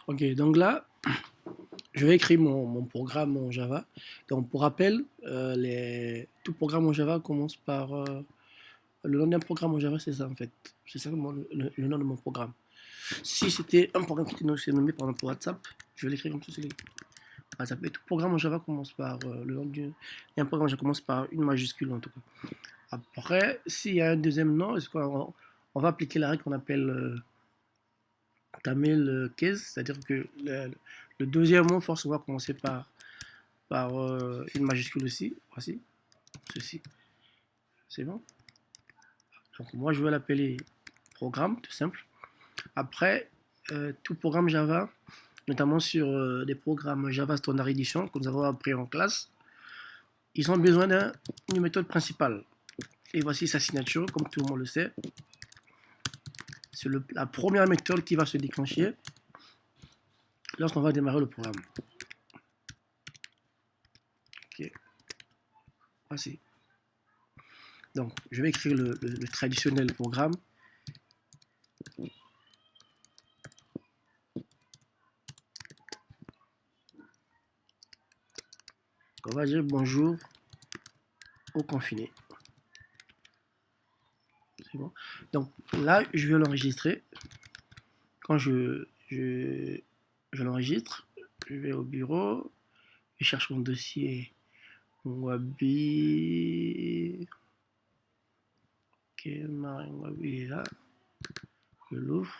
Ok, donc là, je vais écrire mon programme en Java. Donc, pour rappel, tout programme en Java commence par... le nom d'un programme en Java, c'est ça en fait. C'est ça le nom de mon programme. Si c'était un programme qui était nommé par exemple pour WhatsApp, je vais l'écrire comme ça. WhatsApp. Et tout programme en Java commence par le nom du... Et un programme, je commence par une majuscule en tout cas. Après, s'il y a un deuxième nom, on va appliquer la règle qu'on appelle Tamil case, c'est-à-dire que le deuxième mot forcément va commencer par une majuscule aussi. Voici, ceci. C'est bon. Donc moi, je vais l'appeler programme, tout simple. Après, tout programme Java, notamment sur des programmes Java Standard Edition que nous avons appris en classe, ils ont besoin d'une méthode principale. Et voici sa signature, comme tout le monde le sait. C'est la première méthode qui va se déclencher lorsqu'on va démarrer le programme. Ok. Voici. Donc, je vais écrire le traditionnel programme. On va dire bonjour aux confinés. C'est bon. Donc là, je vais l'enregistrer. Quand je l'enregistre, je vais au bureau, je cherche mon dossier Wabi. Ok, Wabi est là. Je l'ouvre.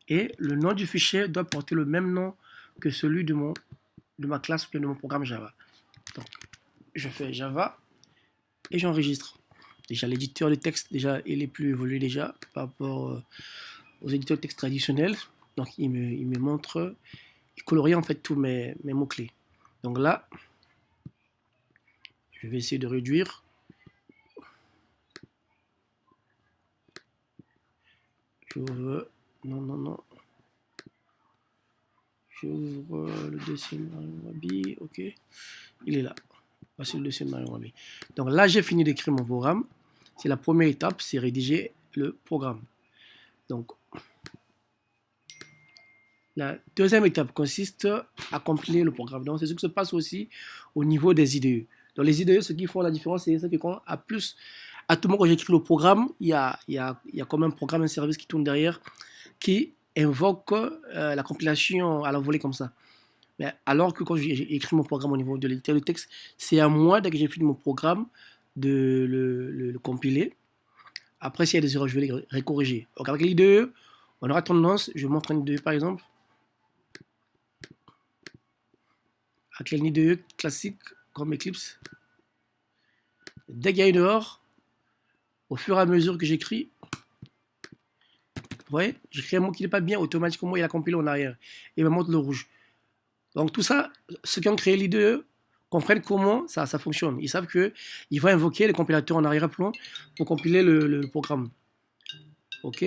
Et le nom du fichier doit porter le même nom que celui de ma classe ou de mon programme Java. Donc, je fais Java et j'enregistre. Déjà, l'éditeur de texte, déjà, il est plus évolué déjà par rapport aux éditeurs de texte traditionnels. Donc, il me montre, il colorie en fait tous mes mots-clés. Donc là, je vais essayer de réduire. J'ouvre, non. J'ouvre le dossier Wabi, ok. Il est là. Voici le dossier Wabi. Donc là, j'ai fini d'écrire mon programme. C'est la première étape, c'est rédiger le programme. Donc, la deuxième étape consiste à compiler le programme. Donc, c'est ce qui se passe aussi au niveau des IDE. Donc, les IDE, ce qui font la différence, c'est que quand à tout moment quand j'écris le programme, il y a comme un programme, un service qui tourne derrière, qui invoque la compilation à la volée comme ça. Mais alors que quand j'ai écrit mon programme au niveau de l'éditeur de texte, c'est à moi, dès que j'ai fini mon programme, de le compiler. Après, s'il y a des erreurs, je vais les recorriger. Donc, avec l'IDE, on aura tendance, je montre un IDE par exemple, avec l'IDE classique comme Eclipse. Dès qu'il y a une erreur, au fur et à mesure que j'écris, vous voyez, j'écris un mot qui n'est pas bien, automatiquement il a compilé en arrière. Et il me montre le rouge. Donc tout ça, ceux qui ont créé l'IDE comprennent comment ça fonctionne. Ils savent qu'ils vont invoquer les compilateurs en arrière-plan pour compiler le programme. Ok.